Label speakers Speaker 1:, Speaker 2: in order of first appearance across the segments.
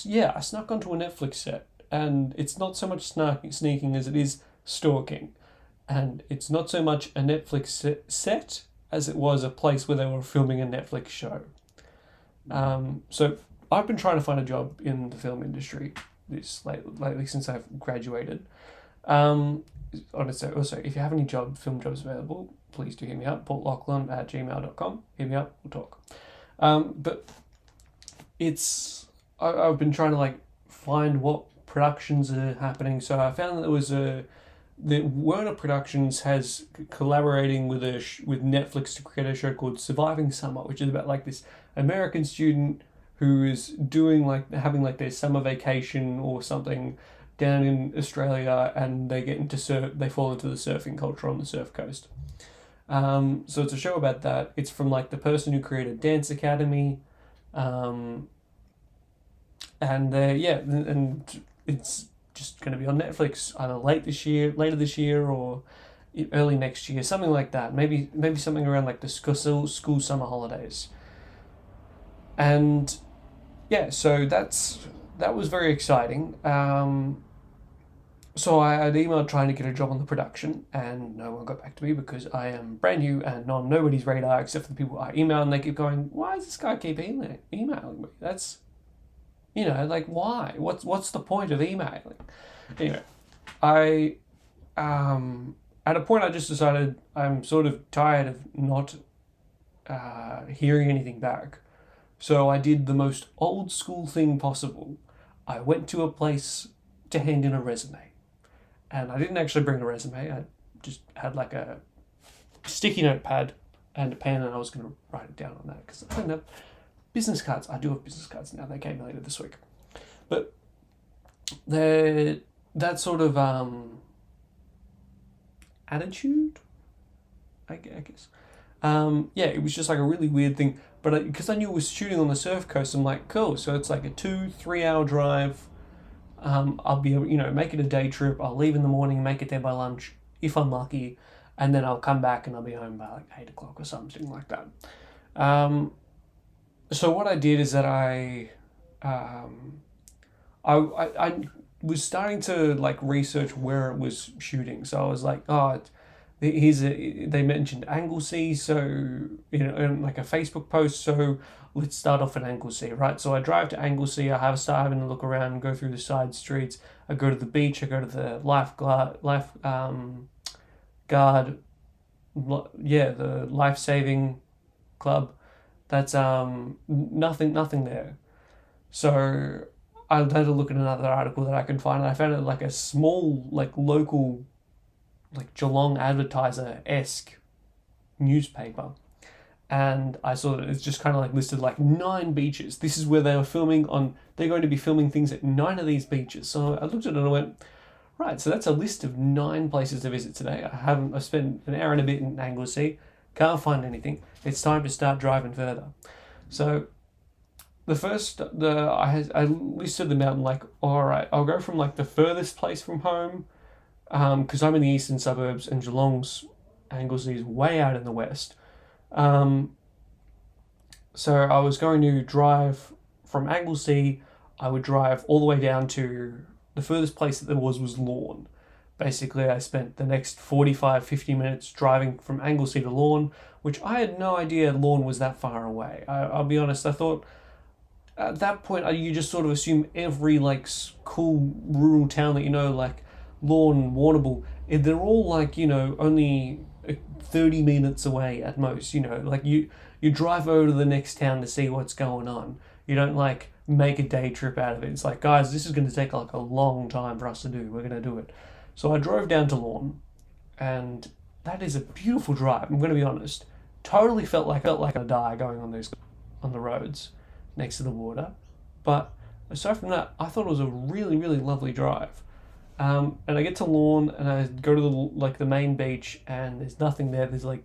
Speaker 1: I snuck onto a Netflix set, and it's not so much sneaking as it is stalking, and it's not so much a Netflix set as it was a place where they were filming a Netflix show. So I've been trying to find a job in the film industry lately since I've graduated. Honestly, also, if you have any film jobs available, please do hit me up, paul.lachlan@gmail.com. Hit me up, we'll talk. But I've been trying to like find what productions are happening. So I found that Werner Productions has collaborating with with Netflix to create a show called Surviving Summer, which is about like this American student who is having like their summer vacation or something down in Australia, and they get into they fall into the surfing culture on the surf coast. So it's a show about that. It's from like the person who created Dance Academy, and it's just going to be on Netflix either later this year, or early next year, something like that. Maybe something around like the school summer holidays. And yeah, so that was very exciting. So I had emailed trying to get a job on the production, and no one got back to me because I am brand new and on nobody's radar except for the people I email, and they keep going, why does this guy keep emailing me? That's, like, why? What's the point of emailing? Anyway, I at a point I just decided I'm sort of tired of not hearing anything back. So I did the most old school thing possible. I went to a place to hand in a resume. And I didn't actually bring a resume. I just had like a sticky notepad and a pen, and I was going to write it down on that because I don't have business cards. I do have business cards now. They came later this week. But that sort of attitude, I guess. It was just like a really weird thing. But because I knew it was shooting on the surf coast, I'm like, cool. So it's like a 2-3 hour drive. I'll be able, make it a day trip. I'll leave in the morning, make it there by lunch, if I'm lucky, and then I'll come back and I'll be home by like 8 o'clock or something like that. So what I did is that I was starting to like research where it was shooting. So I was like, they mentioned Anglesea, so in like a Facebook post. So let's start off at Anglesea, right? So I drive to Anglesea. I start having a look around, go through the side streets. I go to the beach. I go to the the life-saving club. That's nothing there. So I had a look at another article that I could find, and I found it like a small, like local, like Geelong Advertiser-esque newspaper. And I saw that it's just kind of like listed like 9 beaches. This is where they're going to be filming things at 9 of these beaches. So I looked at it and I went, right, so that's a list of 9 places to visit today. I've spent an hour and a bit in Anglesea, can't find anything. It's time to start driving further. So I listed them out and like, all right, I'll go from like the furthest place from home, because I'm in the eastern suburbs and Anglesea is way out in the west. So I was going to drive from Anglesea. I would drive all the way down to the furthest place that there was Lorne. Basically, I spent the next 45-50 minutes driving from Anglesea to Lorne, which I had no idea Lorne was that far away. I'll be honest, I thought at that point you just sort of assume every like cool rural town that like Lorne, Warrnambool, they're all like only 30 minutes away at most. Like you drive over to the next town to see what's going on. You don't like make a day trip out of it. It's like, guys, this is going to take like a long time for us to do. We're going to do it. So I drove down to Lorne, and that is a beautiful drive. I'm going to be honest. Totally felt like a die going on the roads next to the water. But aside from that, I thought it was a really, really lovely drive. And I get to Lorne and I go to the main beach, and there's nothing there. There's like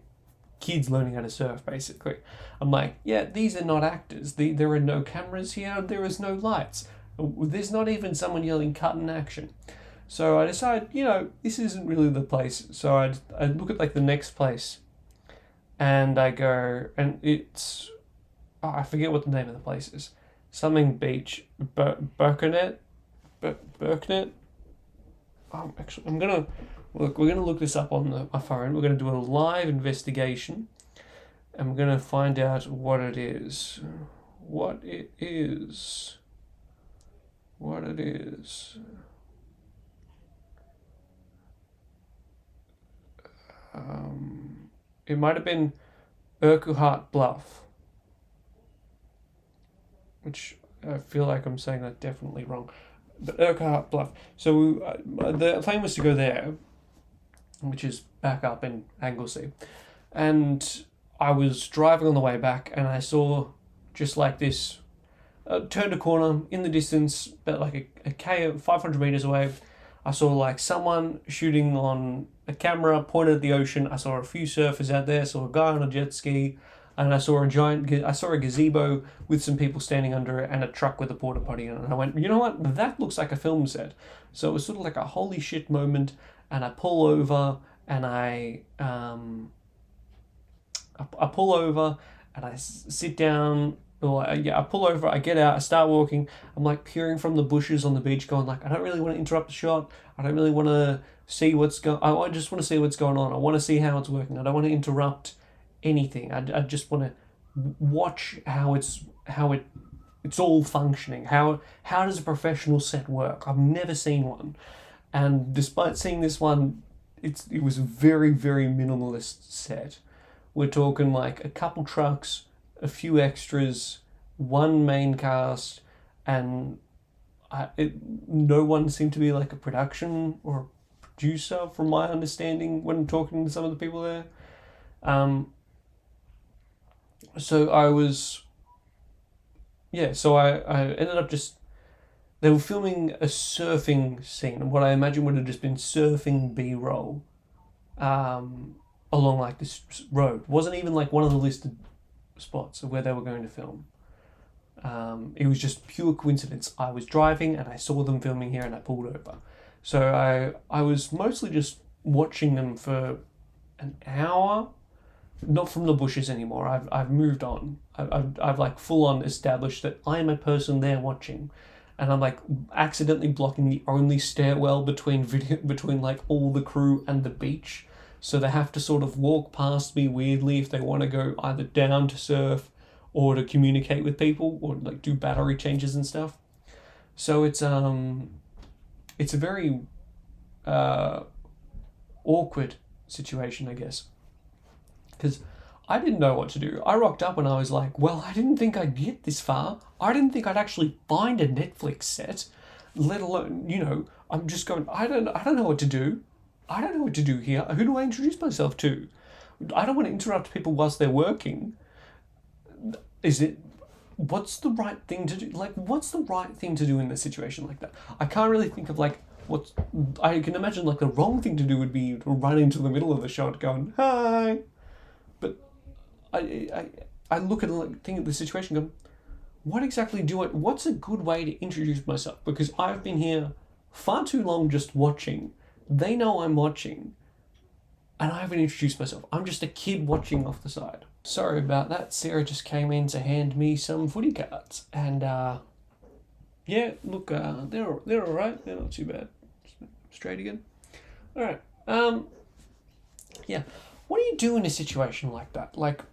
Speaker 1: kids learning how to surf, basically. I'm like, yeah, these are not actors. There are no cameras here. There is no lights. There's not even someone yelling cut in action. So I decide, this isn't really the place. So I look at like the next place, and I go, and it's, I forget what the name of the place is. something beach, Birkenhead, Birkenhead. Actually, I'm gonna look. We're gonna look this up on my phone. We're gonna do a live investigation, and we're gonna find out what it is. What it is. What it is. It might have been Urquhart Bluff, which I feel like I'm saying that definitely wrong. But Urquhart Bluff. So the plan was to go there, which is back up in Anglesey. And I was driving on the way back and I saw just like this, turned a corner in the distance, about like a K, 500 meters away. I saw like someone shooting on a camera pointed at the ocean. I saw a few surfers out there, saw a guy on a jet ski, and I saw a gazebo with some people standing under it and a truck with a porta potty in it. And I went, you know what? That looks like a film set. So it was sort of like a holy shit moment. And I pull over and I pull over and I sit down. I pull over, I get out, I start walking. I'm like peering from the bushes on the beach going like, I don't really want to interrupt the shot. I don't really want to see I just want to see what's going on. I want to see how it's working. I don't want to interrupt anything. I just want to watch how it's all functioning. How does a professional set work? I've never seen one. And despite seeing this one, it was a very, very minimalist set. We're talking like a couple trucks, a few extras, one main cast, and no one seemed to be like a production or a producer, from my understanding when talking to some of the people there. So I ended up they were filming a surfing scene, what I imagine would have just been surfing B-roll, along like this road. It wasn't even like one of the listed spots of where they were going to film. It was just pure coincidence. I was driving and I saw them filming here and I pulled over. So I was mostly just watching them for an hour, not from the bushes anymore. I've moved on. I've like full on established that I'm a person there watching, and I'm like accidentally blocking the only stairwell between like all the crew and the beach. So they have to sort of walk past me weirdly if they want to go either down to surf or to communicate with people or like do battery changes and stuff. So it's a very awkward situation, I guess, because I didn't know what to do. I rocked up and I was like, well, I didn't think I'd get this far. I didn't think I'd actually find a Netflix set, let alone, I'm just going, I don't know what to do. I don't know what to do here. Who do I introduce myself to? I don't want to interrupt people whilst they're working. What's the right thing to do? Like, what's the right thing to do in a situation like that? I can't really think of I can imagine like the wrong thing to do would be to run into the middle of the shot going, hi. But I look at the situation and go, what's a good way to introduce myself? Because I've been here far too long just watching. They know I'm watching, and I haven't introduced myself. I'm just a kid watching off the side. Sorry about that. Sarah just came in to hand me some footy cards, and yeah, look, they're all right. They're not too bad. Straight again. All right. Yeah. What do you do in a situation like that? Like,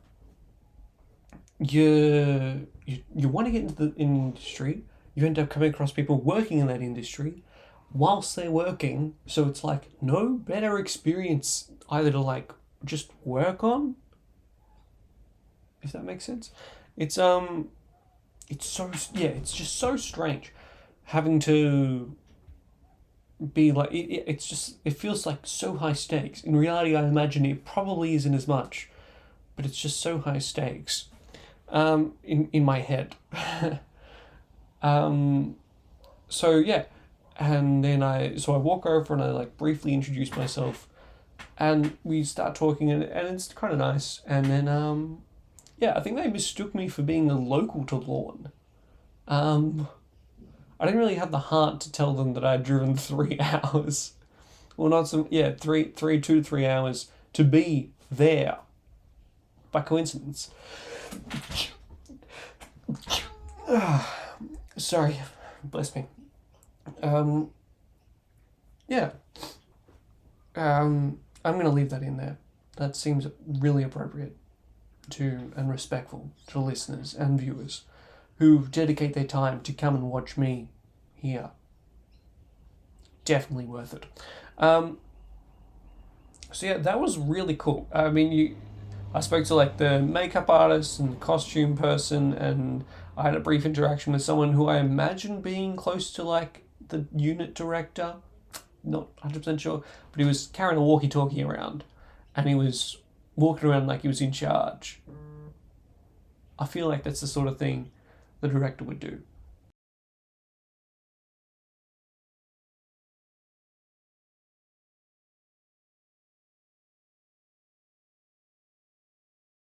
Speaker 1: you want to get into the industry. You end up coming across people working in that industry whilst they're working, so it's like no better experience either to like just work on, if that makes sense. It's just so strange having to be like it feels like so high stakes. In reality, I imagine it probably isn't as much, but it's just so high stakes in my head. So yeah. And then I walk over and I like briefly introduce myself, and we start talking and it's kind of nice. And then I think they mistook me for being a local to Lorne. I didn't really have the heart to tell them that I'd driven 3 hours. Well, not some 2 to 3 hours to be there by coincidence. Sorry, bless me. Um, yeah. I'm going to leave that in there. That seems really appropriate to and respectful to listeners and viewers who dedicate their time to come and watch me here. Definitely worth it. So yeah, that was really cool. I mean, I spoke to like the makeup artist and the costume person, and I had a brief interaction with someone who I imagine being close to like the unit director. Not 100% sure, but he was carrying a walkie-talkie around, and he was walking around like he was in charge. I feel like that's the sort of thing the director would do.